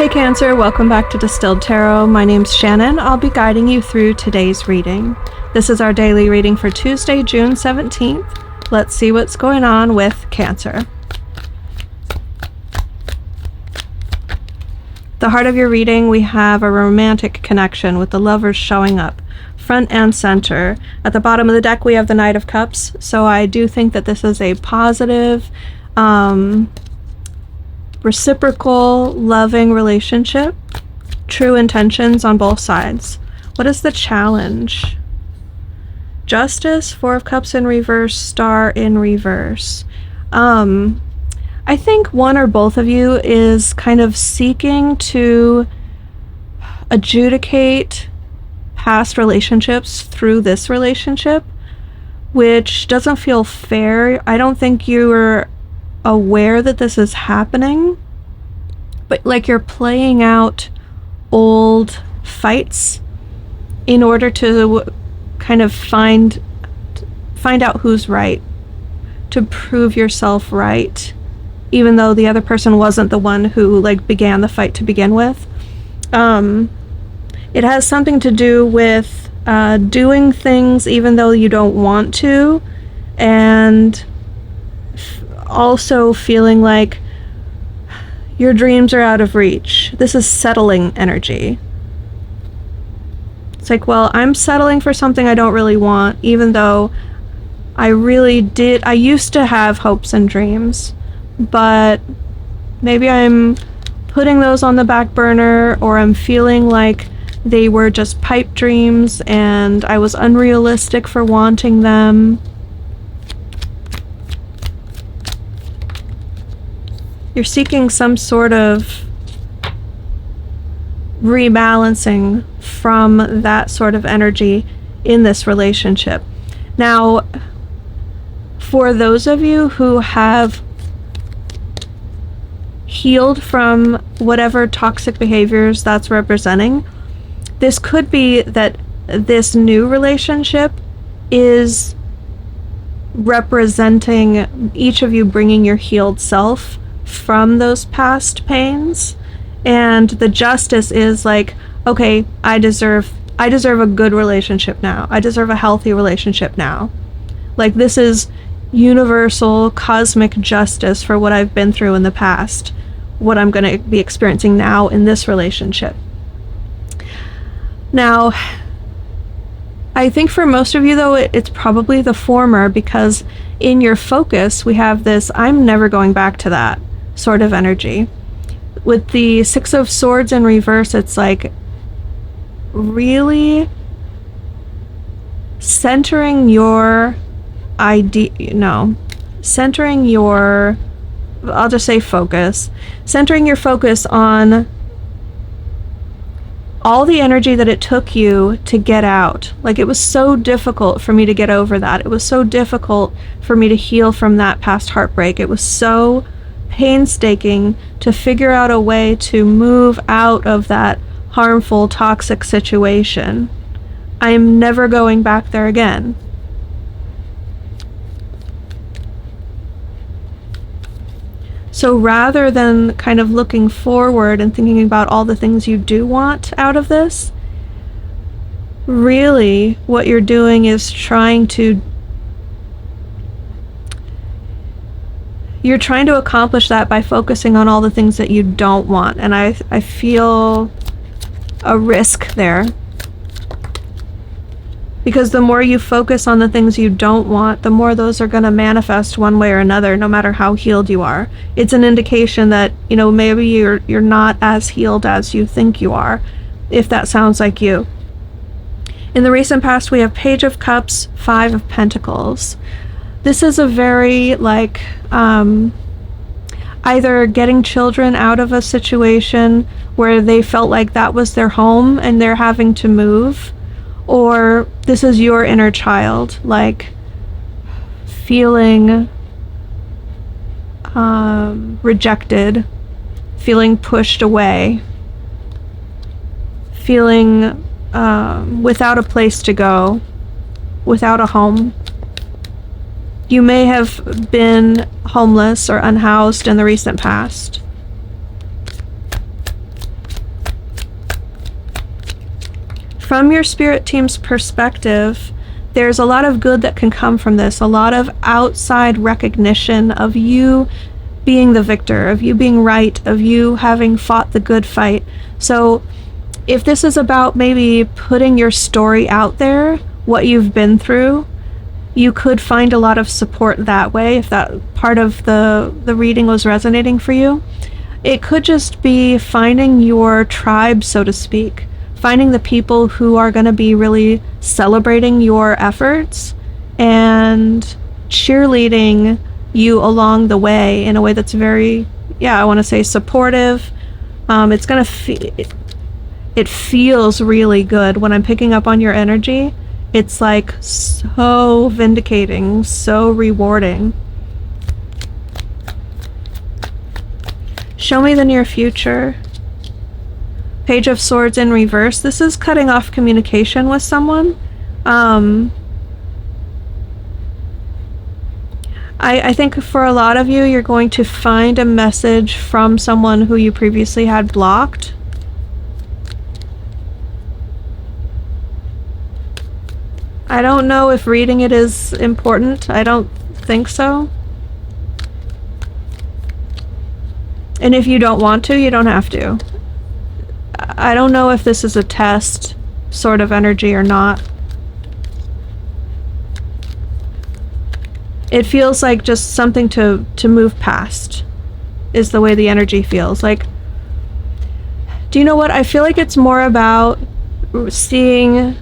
Hey Cancer, welcome back to Distilled Tarot. My name's Shannon. I'll be guiding you through today's reading. This is our daily reading for Tuesday, June 17th. Let's see what's going on with Cancer. The heart of your reading, we have a romantic connection with the lovers showing up, front and center. At the bottom of the deck, we have the Knight of Cups, so I do think that this is a positive, reciprocal, loving relationship. True intentions on both sides. What is the challenge? Justice, Four of Cups in reverse, Star in reverse. I think one or both of you is kind of seeking to adjudicate past relationships through this relationship, which doesn't feel fair. I don't think you're aware that this is happening, but like you're playing out old fights in order to kind of find out who's right, to prove yourself right, even though the other person wasn't the one who like began the fight to begin with. It has something to do with doing things even though you don't want to, and also feeling like your dreams are out of reach. This is settling energy. It's like, well, I'm settling for something I don't really want, even though I used to have hopes and dreams, but maybe I'm putting those on the back burner, or I'm feeling like they were just pipe dreams and I was unrealistic for wanting them. You're seeking some sort of rebalancing from that sort of energy in this relationship. Now, for those of you who have healed from whatever toxic behaviors that's representing, this could be that this new relationship is representing each of you bringing your healed self from those past pains, and the justice is like, okay, I deserve a good relationship now. I deserve a healthy relationship now. Like, this is universal cosmic justice for what I've been through in the past, what I'm going to be experiencing now in this relationship. Now, I think for most of you though, it's probably the former, because in your focus we have this I'm never going back to that sort of energy. With the Six of Swords in reverse, it's like really centering your I'll just say focus. Centering your focus on all the energy that it took you to get out. Like, it was so difficult for me to get over that. It was so difficult for me to heal from that past heartbreak. It was so painstaking to figure out a way to move out of that harmful, toxic situation. I'm never going back there again. So rather than kind of looking forward and thinking about all the things you do want out of this, really what you're doing is trying to accomplish that by focusing on all the things that you don't want. And I feel a risk there, because the more you focus on the things you don't want, the more those are going to manifest one way or another, no matter how healed you are. It's an indication that, you know, maybe you're not as healed as you think you are, if that sounds like you. In the recent past, we have Page of Cups, Five of Pentacles. This is a very, like, either getting children out of a situation where they felt like that was their home and they're having to move, or this is your inner child, like feeling rejected, feeling pushed away, feeling without a place to go, without a home. You may have been homeless or unhoused in the recent past. from your spirit team's perspective, there's a lot of good that can come from this, a lot of outside recognition of you being the victor, of you being right, of you having fought the good fight. So if this is about maybe putting your story out there, what you've been through, you could find a lot of support that way if that part of the reading was resonating for you. It could just be finding your tribe, so to speak, finding the people who are going to be really celebrating your efforts and cheerleading you along the way in a way that's very, I want to say supportive. It's going to it feels really good when I'm picking up on your energy. It's like so vindicating, so rewarding. Show me the near future. Page of Swords in reverse. This is cutting off communication with someone. I think for a lot of you, you're going to find a message from someone who you previously had blocked. I don't know if reading it is important. I don't think so. And if you don't want to, you don't have to. I don't know if this is a test sort of energy or not. It feels like just something to move past is the way the energy feels. Like, do you know what? I feel like it's more about seeing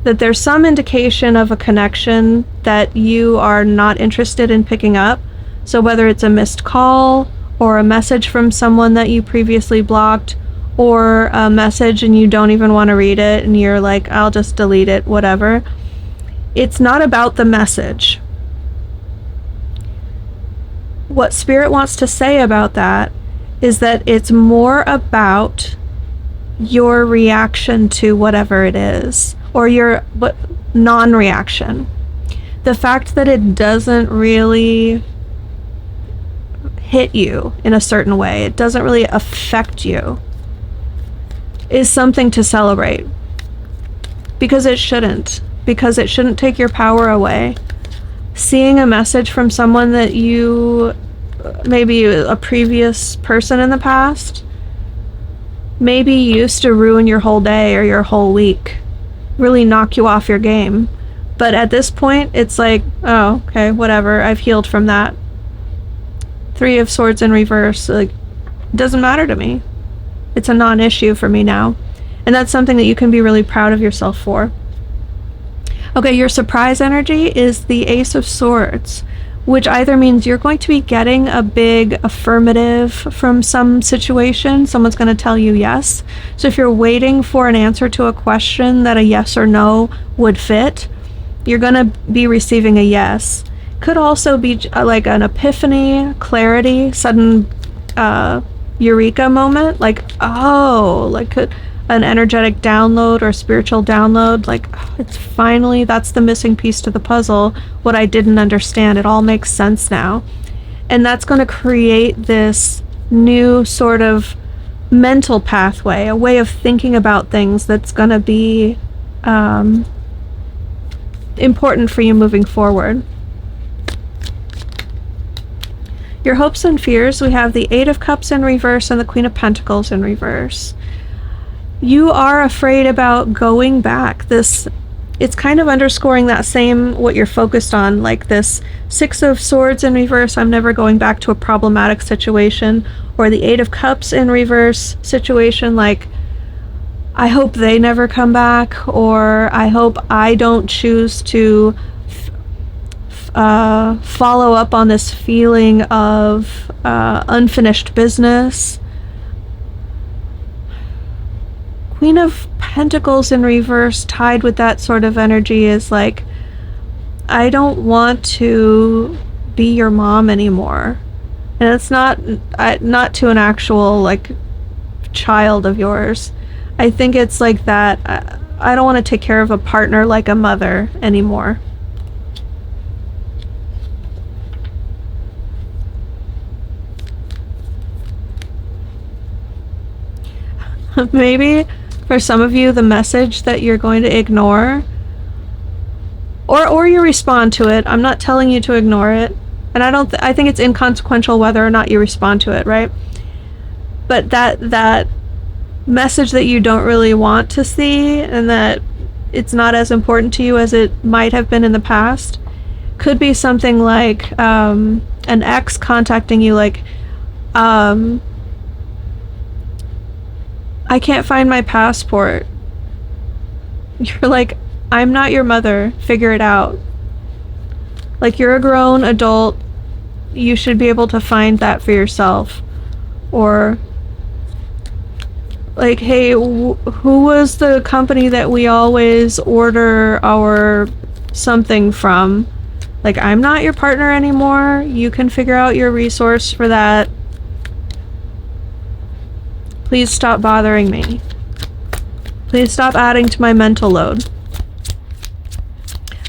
that there's some indication of a connection that you are not interested in picking up. So whether it's a missed call or a message from someone that you previously blocked, or a message and you don't even want to read it and you're like, I'll just delete it, whatever. It's not about the message. What Spirit wants to say about that is that it's more about your reaction to whatever it is, or your non-reaction. The fact that it doesn't really hit you in a certain way, it doesn't really affect you, is something to celebrate. Because it shouldn't. Because it shouldn't take your power away. Seeing a message from someone that you, maybe a previous person in the past, maybe used to ruin your whole day or your whole week, really knock you off your game. But at this point, it's like, oh, okay, whatever, I've healed from that. 3 of Swords in reverse, like, it doesn't matter to me. It's a non-issue for me now. And that's something that you can be really proud of yourself for. Okay, your surprise energy is the Ace of Swords, which either means you're going to be getting a big affirmative from some situation. Someone's going to tell you yes. So if you're waiting for an answer to a question that a yes or no would fit, you're going to be receiving a yes. Could also be like an epiphany, clarity, sudden eureka moment, like, oh, like an energetic download or spiritual download, like, oh, it's finally, that's the missing piece to the puzzle, what I didn't understand, it all makes sense now. And that's going to create this new sort of mental pathway, a way of thinking about things that's going to be important for you moving forward. Your hopes and fears, we have the 8 of Cups in reverse and the Queen of Pentacles in reverse. You are afraid about going back. It's kind of underscoring that same, what you're focused on, like this 6 of Swords in reverse, I'm never going back to a problematic situation, or the 8 of Cups in reverse situation, like, I hope they never come back, or I hope I don't choose to follow up on this feeling of unfinished business. Queen of Pentacles in reverse tied with that sort of energy is like, I don't want to be your mom anymore. And it's not to an actual like child of yours. I think it's like that, I don't want to take care of a partner like a mother anymore. Maybe For some of you, the message that you're going to ignore, or you respond to it. I'm not telling you to ignore it, and I think it's inconsequential whether or not you respond to it, right? But that message that you don't really want to see, and that it's not as important to you as it might have been in the past, could be something like an ex contacting you, like, I can't find my passport. You're like, I'm not your mother, figure it out. Like, you're a grown adult, you should be able to find that for yourself. Or like, hey, who was the company that we always order our something from? Like, I'm not your partner anymore, you can figure out your resource for that. Please stop bothering me. Please stop adding to my mental load.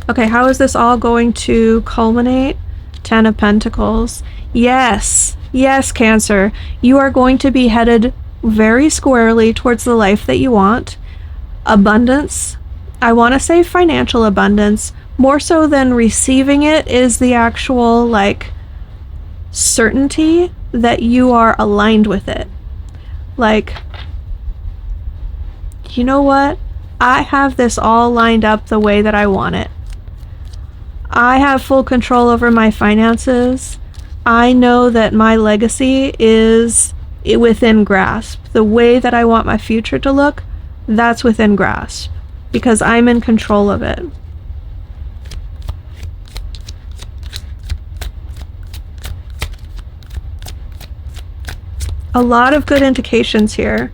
Okay, how is this all going to culminate? 10 of Pentacles. Yes, yes, Cancer. You are going to be headed very squarely towards the life that you want. Abundance. I want to say financial abundance. More so than receiving it is the actual, like, certainty that you are aligned with it. Like, you know what? I have this all lined up the way that I want it. I have full control over my finances. I know that my legacy is within grasp. The way that I want my future to look, that's within grasp, because I'm in control of it. A lot of good indications here,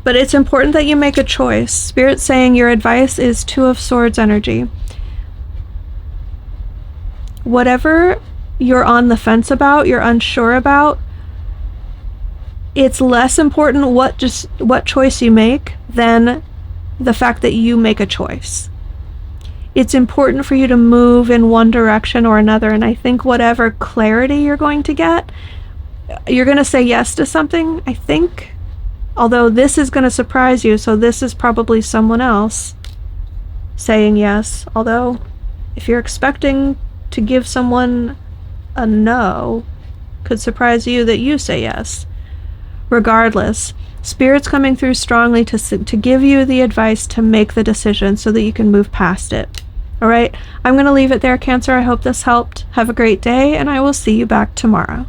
but it's important that you make a choice. Spirit's saying your advice is Two of Swords energy. Whatever you're on the fence about, you're unsure about, it's less important what choice you make than the fact that you make a choice. It's important for you to move in one direction or another, and I think whatever clarity you're going to get, you're going to say yes to something, I think. Although this is going to surprise you, so this is probably someone else saying yes. Although, if you're expecting to give someone a no, could surprise you that you say yes. Regardless, Spirit's coming through strongly to give you the advice to make the decision so that you can move past it. Alright, I'm going to leave it there, Cancer. I hope this helped. Have a great day, and I will see you back tomorrow.